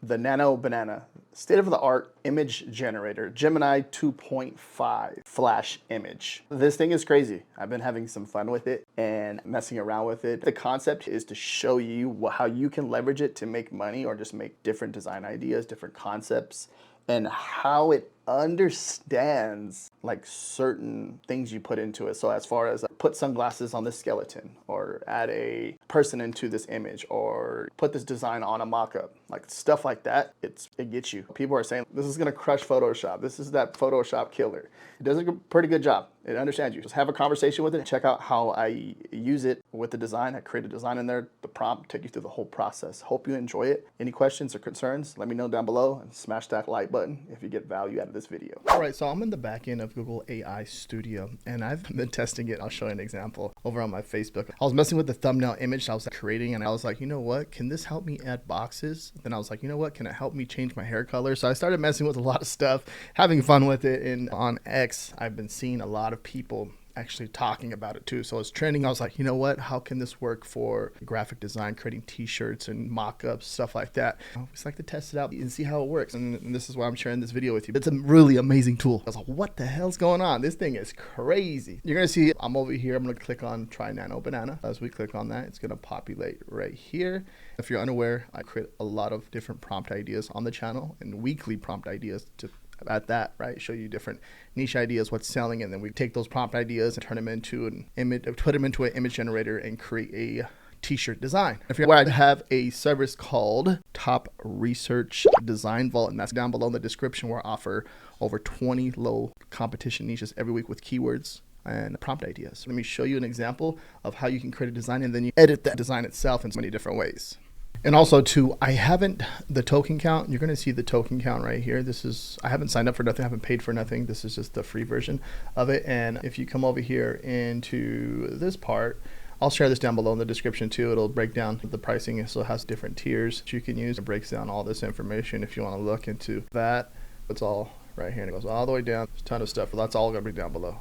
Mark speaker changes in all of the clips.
Speaker 1: the Nano Banana, state-of-the-art image generator, Gemini 2.5 flash image. This thing is crazy. I've been having some fun with it and messing around with it. The concept is to show you how you can leverage it to make money or just make different design ideas, different concepts, and how it understands like certain things you put into it. So as far as put sunglasses on this skeleton, or add a person into this image, or put this design on a mock-up, like stuff like that, it gets you. People are saying this is gonna crush Photoshop. This is that Photoshop killer. It does a pretty good job. It understands you. Just have a conversation with it. Check out how I use it with the design. I create a design in there, the prompt, take you through the whole process. Hope you enjoy it. Any questions or concerns, let me know down below, and smash that like button if you get value out of this video. All right, so I'm in the back end of Google AI Studio, and I've been testing it. I'll show you an example over on my Facebook. I was messing with the thumbnail image I was creating, and I was like, you know what? Can this help me add boxes? Then I was like, you know what? Can it help me change my hair color? So I started messing with a lot of stuff, having fun with it. And on X, I've been seeing a lot of people actually talking about it too. So it's trending. I was like, you know what? How can this work for graphic design, creating t-shirts and mock-ups, stuff like that? I always like to test it out and see how it works. And this is why I'm sharing this video with you. It's a really amazing tool. I was like, what the hell's going on? This thing is crazy. You're going to see, I'm over here. I'm going to click on try Nano Banana. As we click on that, it's going to populate right here. If you're unaware, I create a lot of different prompt ideas on the channel, and weekly prompt ideas to at that, right? Show you different niche ideas, what's selling, and then we take those prompt ideas and turn them into an image, put them into an image generator and create a t-shirt design. If you're aware, I have a service called Top Research Design Vault, and that's down below in the description, where I offer over 20 low competition niches every week with keywords and prompt ideas. Let me show you an example of how you can create a design, and then you edit that design itself in so many different ways. And also too, I haven't, the token count, you're going to see the token count right here. This is, I haven't signed up for nothing, I haven't paid for nothing. This is just the free version of it. And if you come over here into this part, I'll share this down below in the description too. It'll break down the pricing. So it has different tiers that you can use. It breaks down all this information if you want to look into that. It's all right here, and it goes all the way down. There's a ton of stuff, but that's all going to be down below.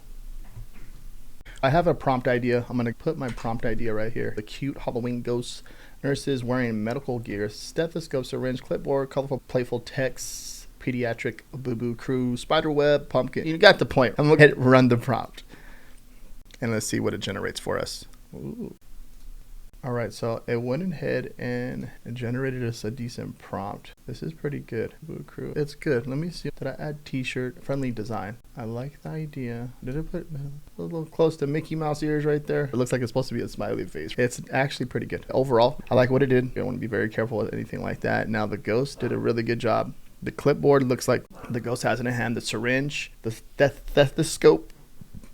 Speaker 1: I have a prompt idea. I'm going to put my prompt idea right here. The cute Halloween ghosts, nurses wearing medical gear, stethoscope, syringe, clipboard, colorful, playful text, Pediatric Boo Boo Crew, spiderweb, pumpkin. You got the point. I'm going to run the prompt, and let's see what it generates for us. Ooh. All right, so it went ahead and it generated us a decent prompt. This is pretty good. Boo Crew. It's good. Let me see. Did I add t-shirt? Friendly design. I like the idea. Did it put a little close to Mickey Mouse ears right there? It looks like it's supposed to be a smiley face. It's actually pretty good. Overall, I like what it did. I want to be very careful with anything like that. Now the ghost did a really good job. The clipboard looks like the ghost has in a hand. The syringe, the stethoscope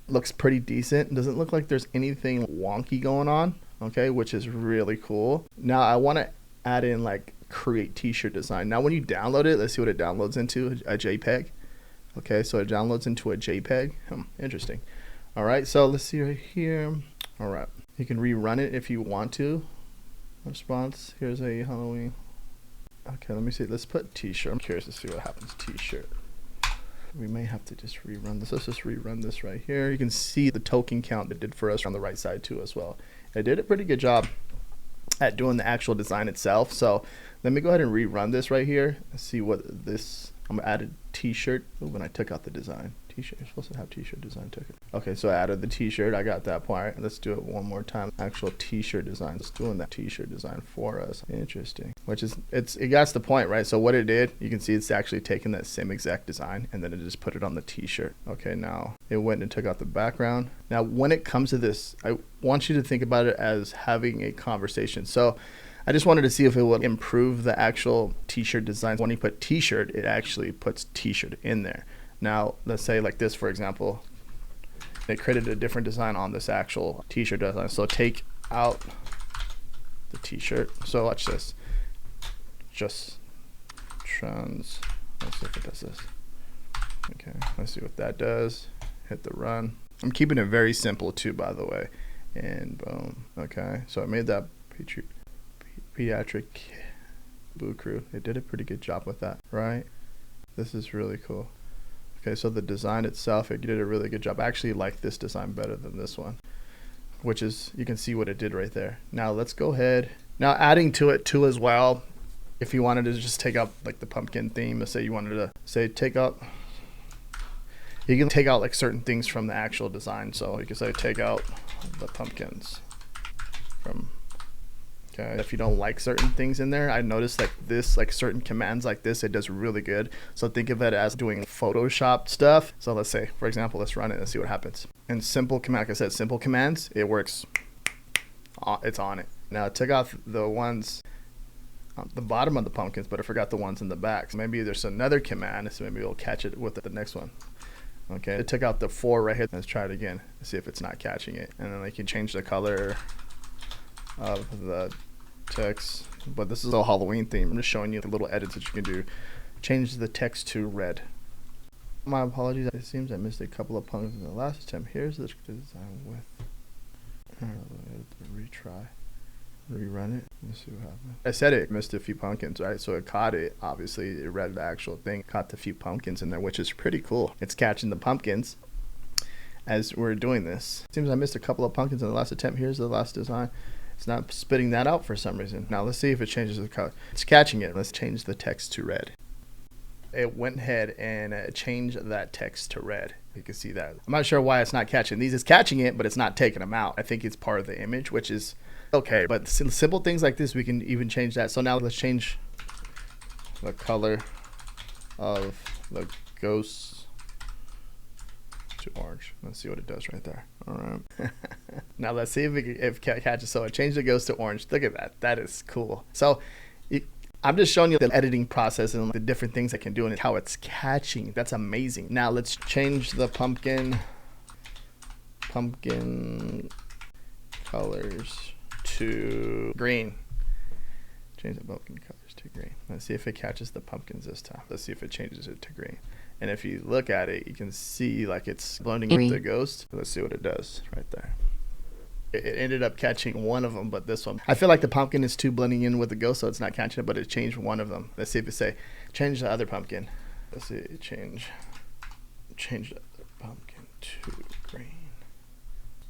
Speaker 1: looks pretty decent. It doesn't look like there's anything wonky going on. Okay, which is really cool. Now I want to add in like create t-shirt design. Now when you download it, let's see what it downloads into, a JPEG. Okay, so it downloads into a JPEG. Interesting. All right, so let's see right here. All right, you can rerun it if you want to. Response, here's a Halloween. Okay, let me see, let's put t-shirt. I'm curious to see what happens, t-shirt. We may have to just rerun this. Let's just rerun this right here. You can see the token count it did for us on the right side too as well. It did a pretty good job at doing the actual design itself. So let me go ahead and rerun this right here and see what this, I'm gonna add a t-shirt. When I took out the design, t-shirt, you're supposed to have t-shirt design token. Okay, so I added the t-shirt, I got that part. Let's do it one more time. Actual t-shirt design, it's doing that t-shirt design for us. Interesting, which is, it got the point, right? So what it did, you can see it's actually taking that same exact design and then it just put it on the t-shirt. Okay, now it went and took out the background. Now, when it comes to this, I want you to think about it as having a conversation. So I just wanted to see if it would improve the actual t-shirt design. When you put t-shirt, it actually puts t-shirt in there. Now, let's say like this, for example, it created a different design on this actual t-shirt design. So take out the t-shirt. So watch this. Just trans. Let's see if it does this. Okay, let's see what that does. Hit the run. I'm keeping it very simple too, by the way. And boom. Okay, so I made that Pediatric Boo Crew. It did a pretty good job with that, right? This is really cool. Okay, so the design itself, it did a really good job. I actually like this design better than this one, which is, you can see what it did right there. Now let's go ahead. Now adding to it too as well, If you wanted to just take out like the pumpkin theme, let's say you wanted to say take out, you can take out like certain things from the actual design. So you can say take out the pumpkins from, okay. If you don't like certain things in there, I noticed like this, like certain commands like this, it does really good. So think of it as doing Photoshop stuff. So let's say, for example, let's run it and see what happens. And simple command, like I said, simple commands, it works. It's on it. Now I took out the ones on the bottom of the pumpkins, but I forgot the ones in the back. So maybe there's another command, so maybe we'll catch it with the next one. Okay, it took out the 4 right here. Let's try it again and see if it's not catching it. And then I can change the color of the text. But this is a Halloween theme. I'm just showing you the little edits that you can do. Change the text to red. My apologies. It seems I missed a couple of pumpkins in the last attempt. Here's the design with. Retry. Rerun it. Let's see what happens. I said it missed a few pumpkins, right? So it caught it. Obviously, it read the actual thing, caught the few pumpkins in there, which is pretty cool. It's catching the pumpkins as we're doing this. Seems I missed a couple of pumpkins in the last attempt. Here's the last design. It's not spitting that out for some reason. Now let's see if it changes the color. It's catching it. Let's change the text to red. It went ahead and changed that text to red. You can see that. I'm not sure why it's not catching these. It's catching it, but it's not taking them out. I think it's part of the image, which is okay. But simple things like this, we can even change that. So now let's change the color of the ghosts to orange. Let's see what it does right there. All right. Now let's see if it catches. So I changed the ghost to orange. Look at that. That is cool. So I'm just showing you the editing process and the different things I can do and how it's catching. That's amazing. Now let's change the pumpkin colors to green. Change the pumpkin colors to green. Let's see if it catches the pumpkins this time. Let's see if it changes it to green. And if you look at it, you can see like it's blending with the ghost. Let's see what it does right there. It ended up catching one of them, but this one, I feel like the pumpkin is too blending in with the ghost, so it's not catching it, but it changed one of them. Let's see if it say change the other pumpkin. Let's see, change the other pumpkin to green.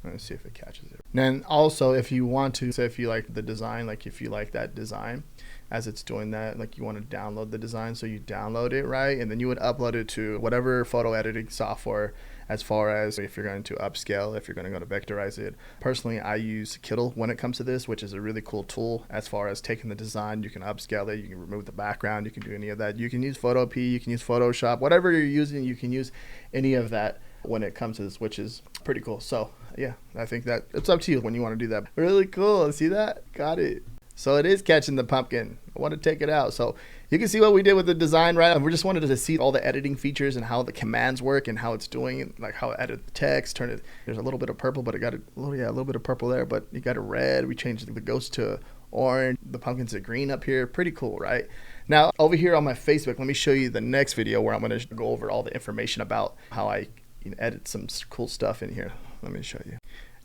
Speaker 1: Let's see if it catches it. And then also, if you want to, say if you like the design, like if you like that design, as it's doing that, like you want to download the design, so you download it, right? And then you would upload it to whatever photo editing software, as far as if you're going to upscale, if you're going to go to vectorize it. Personally, I use Kittl when it comes to this, which is a really cool tool as far as taking the design. You can upscale it, you can remove the background, you can do any of that. You can use Photopea, you can use Photoshop, whatever you're using, you can use any of that when it comes to this, which is pretty cool. So yeah, I think that it's up to you when you want to do that. Really cool. See that? Got it. So it is catching the pumpkin. I want to take it out. So you can see what we did with the design, right? We just wanted to see all the editing features and how the commands work and how it's doing it, like how it edited the text, turn it. There's a little bit of purple, but it got a little bit of purple there, but you got a red. We changed the ghost to orange. The pumpkin's a green up here. Pretty cool, right? Now over here on my Facebook, let me show you the next video where I'm going to go over all the information about how I edit some cool stuff in here. Let me show you.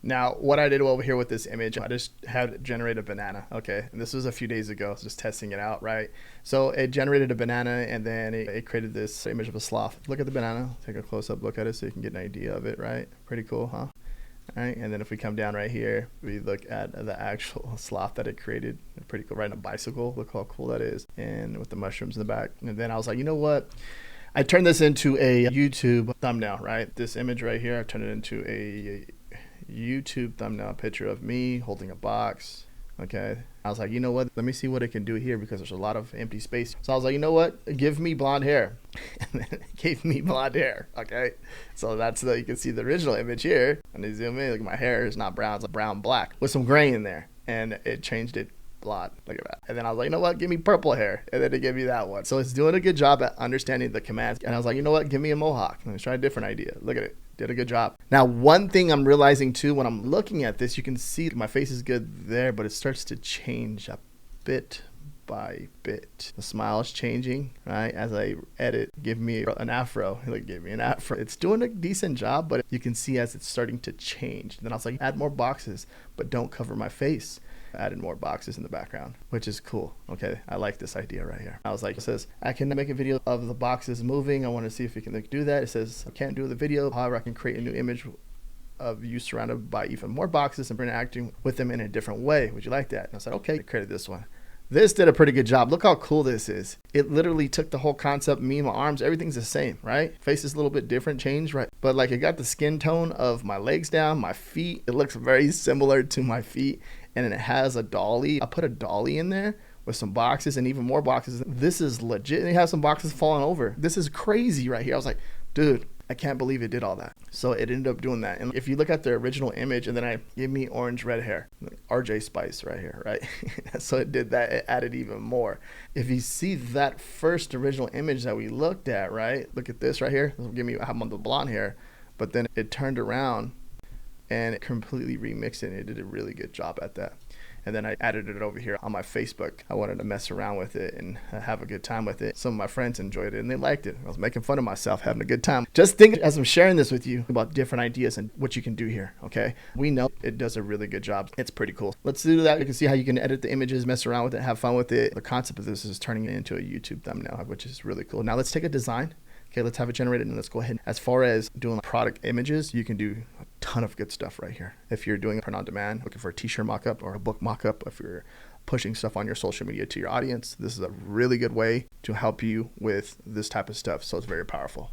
Speaker 1: Now, what I did over here with this image, I just had it generate a banana, okay? And this was a few days ago, just testing it out, right? So it generated a banana, and then it created this image of a sloth. Look at the banana, take a close-up look at it so you can get an idea of it, right? Pretty cool, huh? All right, and then if we come down right here, we look at the actual sloth that it created. Pretty cool, riding a bicycle, look how cool that is. And with the mushrooms in the back. And then I was like, you know what? I turned this into a YouTube thumbnail, right? This image right here, I turned it into a YouTube thumbnail picture of me holding a box. Okay, I was like, you know what, let me see what it can do here, because there's a lot of empty space. So I was like, you know what, give me blonde hair. And then it gave me blonde hair. Okay, so that's you can see the original image here. And you zoom in, look, my hair is not brown, it's like brown black with some gray in there, and it changed it blonde. Look at that. And then I was like, you know what, give me purple hair. And then it gave me that one. So it's doing a good job at understanding the commands. And I was like, you know what, give me a mohawk. Let's try a different idea. Look at it. Did a good job. Now, one thing I'm realizing too, when I'm looking at this, you can see my face is good there, but it starts to change a bit by bit. The smile is changing, right? As I edit, give me an afro. Like, give me an afro. It's doing a decent job, but you can see as it's starting to change. Then I was like, add more boxes, but don't cover my face. Added more boxes in the background, which is cool. Okay, I like this idea right here. I was like, it says I can make a video of the boxes moving. I want to see if we can do that. It says I can't do the video, however I can create a new image of you surrounded by even more boxes and interacting with them in a different way. Would you like that? And I said, okay. I created this one. This did a pretty good job. Look how cool this is. It literally took the whole concept, me and my arms, everything's the same, right? Face is a little bit different, change, right? But like it got the skin tone of my legs down, my feet. It looks very similar to my feet. And then it has a dolly. I put a dolly in there with some boxes and even more boxes. This is legit. And it has some boxes falling over. This is crazy right here. I was like, dude, I can't believe it did all that. So it ended up doing that. And if you look at the original image, and then I give me orange red hair, RJ Spice right here, right? So it did that. It added even more. If you see that first original image that we looked at, right? Look at this right here. Give me, I'm on the blonde hair, but then it turned around and it completely remixed it. And it did a really good job at that. And then I added it over here on my Facebook. I wanted to mess around with it and have a good time with it. Some of my friends enjoyed it and they liked it. I was making fun of myself, having a good time. Just think as I'm sharing this with you about different ideas and what you can do here, okay? We know it does a really good job. It's pretty cool. Let's do that. You can see how you can edit the images, mess around with it, have fun with it. The concept of this is turning it into a YouTube thumbnail, which is really cool. Now let's take a design. Okay, let's have it generated and let's go ahead. As far as doing product images, you can do a ton of good stuff right here. If you're doing print on demand, looking for a t-shirt mockup or a book mockup, if you're pushing stuff on your social media to your audience, this is a really good way to help you with this type of stuff. So it's very powerful.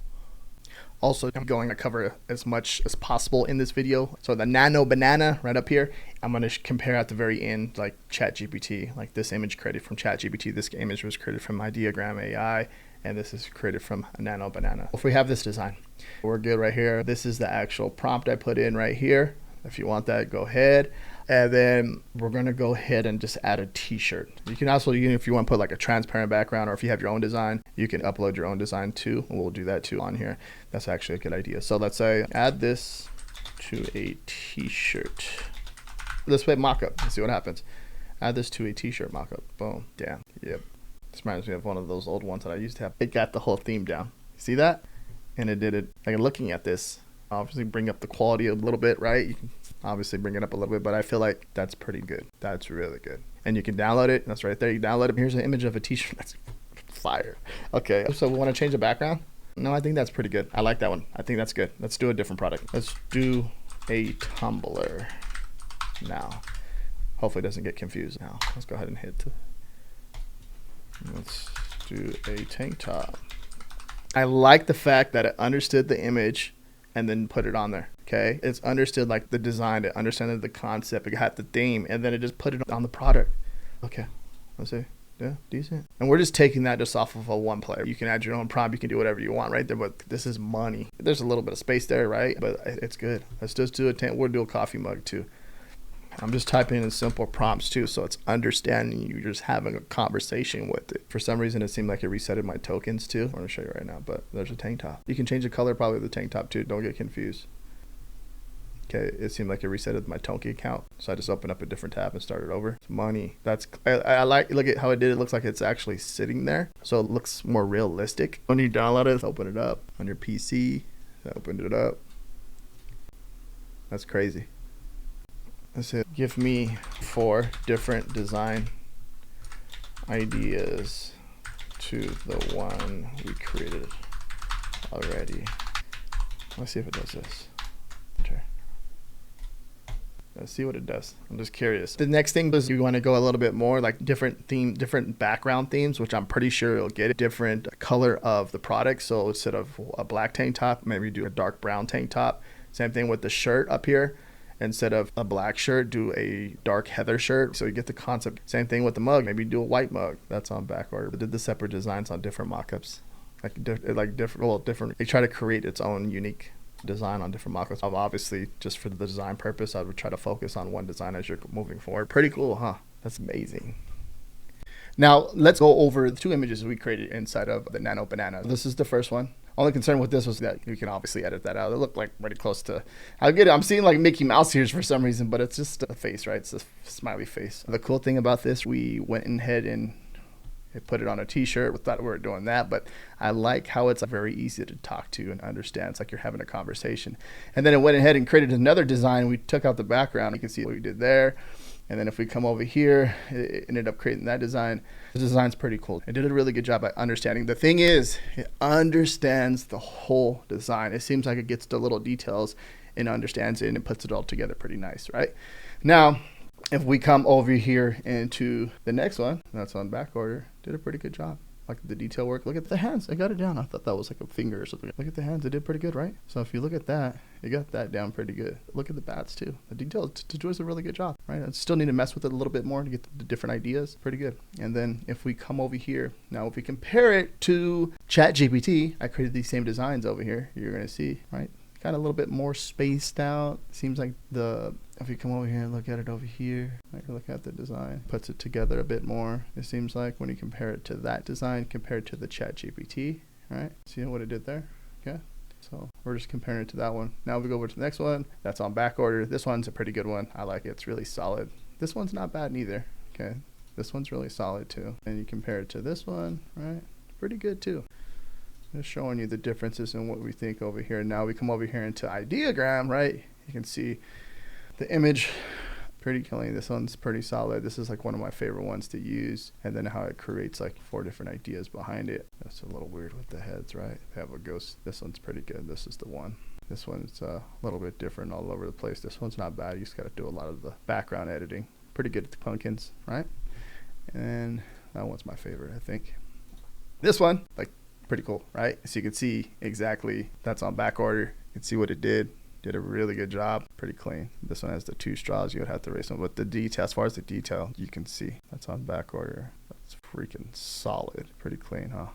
Speaker 1: Also, I'm going to cover as much as possible in this video. So the Nano Banana right up here, I'm going to compare at the very end, like ChatGPT, like this image created from ChatGPT. This image was created from Ideogram AI. And this is created from a Nano Banana. If we have this design, we're good right here. This is the actual prompt I put in right here. If you want that, go ahead. And then we're gonna go ahead and just add a t-shirt. You can also, if you want to put like a transparent background, or if you have your own design, you can upload your own design too. We'll do that too on here. That's actually a good idea. So let's say add this to a t-shirt. Let's play mockup and see what happens. Add this to a t-shirt mockup. Boom. Damn. Yep. This reminds me of one of those old ones that I used to have. It got the whole theme down. See that? And it did it. Like looking at this, obviously bring up the quality a little bit, right? You can obviously bring it up a little bit, but I feel like that's pretty good. That's really good. And you can download it. That's right there. You download it. Here's an image of a t-shirt. That's fire. Okay, so we want to change the background? No, I think that's pretty good. I like that one. I think that's good. Let's do a different product. Let's do a tumbler now. Hopefully it doesn't get confused now. Let's go ahead and hit. Let's do a tank top. I like the fact that it understood the image and then put it on there. Okay, it's understood like the design, it understood the concept, it got the theme, and then it just put it on the product. Okay, let's see. Yeah, decent. And we're just taking that just off of a one player. You can add your own prompt, you can do whatever you want right there, but this is money. There's a little bit of space there, right? But it's good. Let's just do we'll do a coffee mug too. I'm just typing in simple prompts too, so it's understanding you're just having a conversation with it. For some reason, it seemed like it resetted my tokens too. I'm going to show you right now, but there's a tank top. You can change the color probably of the tank top too. Don't get confused. Okay, it seemed like it resetted my token account, so I just opened up a different tab and started over. It's money. That's I like. Look at how it did. It looks like it's actually sitting there, so it looks more realistic. When you download it, open it up on your PC. I opened it up. That's crazy. Let's say, give me 4 different design ideas to the one we created already. Let's see if it does this. Okay. Let's see what it does. I'm just curious. The next thing is you want to go a little bit more like different background themes, which I'm pretty sure it'll get a different color of the product. So instead of a black tank top, maybe do a dark brown tank top. Same thing with the shirt up here. Instead of a black shirt, do a dark heather shirt. So you get the concept. Same thing with the mug. Maybe do a white mug. That's on back order. I did the separate designs on different mockups. Different. They try to create its own unique design on different mockups. Obviously, just for the design purpose, I would try to focus on one design as you're moving forward. Pretty cool, huh? That's amazing. Now, let's go over the 2 images we created inside of the Nano Banana. This is the first one. Only concern with this was that you can obviously edit that out. It looked like pretty close to, I'm seeing like Mickey Mouse ears for some reason, but it's just a face, right? It's a smiley face. The cool thing about this, we went ahead and put it on a t-shirt. We thought we were doing that, but I like how it's very easy to talk to and understand. It's like you're having a conversation. And then it went ahead and created another design. We took out the background. You can see what we did there. And then if we come over here, it ended up creating that design. The design's pretty cool. It did a really good job at understanding. The thing is, it understands the whole design. It seems like it gets the little details and understands it and it puts it all together pretty nice, right? Now, If we come over here into the next one, that's on back order, did a pretty good job. Like the detail work. Look at the hands. I got it down. I thought that was like a finger or something. Look at the hands. It did pretty good, right? So if you look at that, you got that down pretty good. Look at the bats too. The detail does a really good job, right? I still need to mess with it a little bit more to get the different ideas. Pretty good. And then if we come over here, now if we compare it to ChatGPT, I created these same designs over here. You're going to see, right? Kind of a little bit more spaced out. Seems like if you come over here and look at it over here, like look at the design, puts it together a bit more. It seems like when you compare it to that design compared to the ChatGPT, right? See what it did there? Okay. So we're just comparing it to that one. Now we go over to the next one. That's on back order. This one's a pretty good one. I like it. It's really solid. This one's not bad neither. Okay. This one's really solid too. And you compare it to this one, right? Pretty good too. Just showing you the differences in what we think over here. Now we come over here into Ideogram, right? You can see the image, pretty clean. This one's pretty solid. This is like one of my favorite ones to use. And then how it creates like 4 different ideas behind it. That's a little weird with the heads, right? They have a ghost. This one's pretty good. This is the one. This one's a little bit different all over the place. This one's not bad. You just got to do a lot of the background editing. Pretty good at the pumpkins, right? And that one's my favorite, I think. This one, like, pretty cool, right? So you can see exactly that's on back order. You can see what it did a really good job. Pretty clean. This one has the 2 straws. You would have to erase them, but the detail, as far as the detail, you can see that's on back order. That's freaking solid. Pretty clean, huh?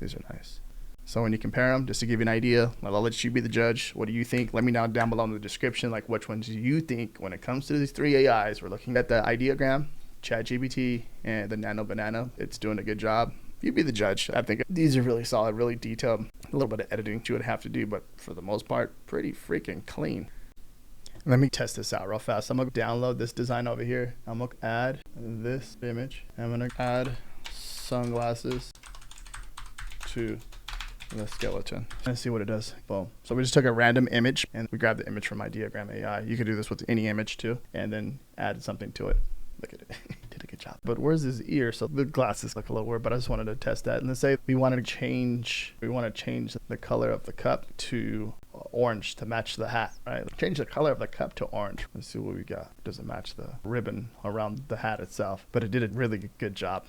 Speaker 1: These are nice. So when you compare them, just to give you an idea, I'll let you be the judge. What do you think? Let me know down below in the description, like which ones do you think when it comes to these 3 AIs. We're looking at the Ideogram, ChatGPT, and the Nano Banana. It's doing a good job. You be the judge. I think these are really solid, really detailed. A little bit of editing you would have to do, but for the most part, pretty freaking clean. Let me test this out real fast. I'm going to download this design over here. I'm going to add this image. I'm going to add sunglasses to the skeleton. Let's see what it does. Boom. So we just took a random image and we grabbed the image from Ideogram AI. You could do this with any image too, and then add something to it. Look at it. Did a good job. But where's his ear? So the glasses look a little weird, but I just wanted to test that. And let's say we want to change the color of the cup to orange to match the hat, right? Change the color of the cup to orange. Let's see what we got. Does it match the ribbon around the hat itself? But it did a really good job.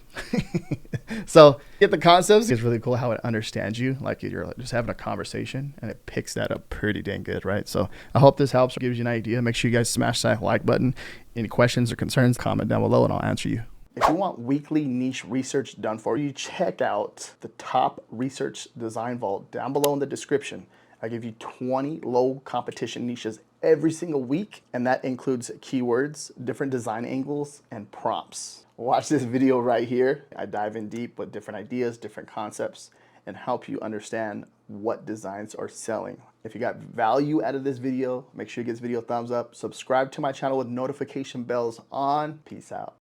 Speaker 1: So get the concepts. It's really cool how it understands you. Like you're just having a conversation and it picks that up pretty dang good, right? So I hope this helps, gives you an idea. Make sure you guys smash that like button. Any questions or concerns, comment down below and I'll answer you. If you want weekly niche research done for you, check out the top research design vault down below in the description. I give you 20 low competition niches every single week, and that includes keywords, different design angles, and prompts. Watch this video right here. I dive in deep with different ideas, different concepts, and help you understand what designs are selling. If you got value out of this video, make sure you give this video a thumbs up. Subscribe to my channel with notification bells on. Peace out.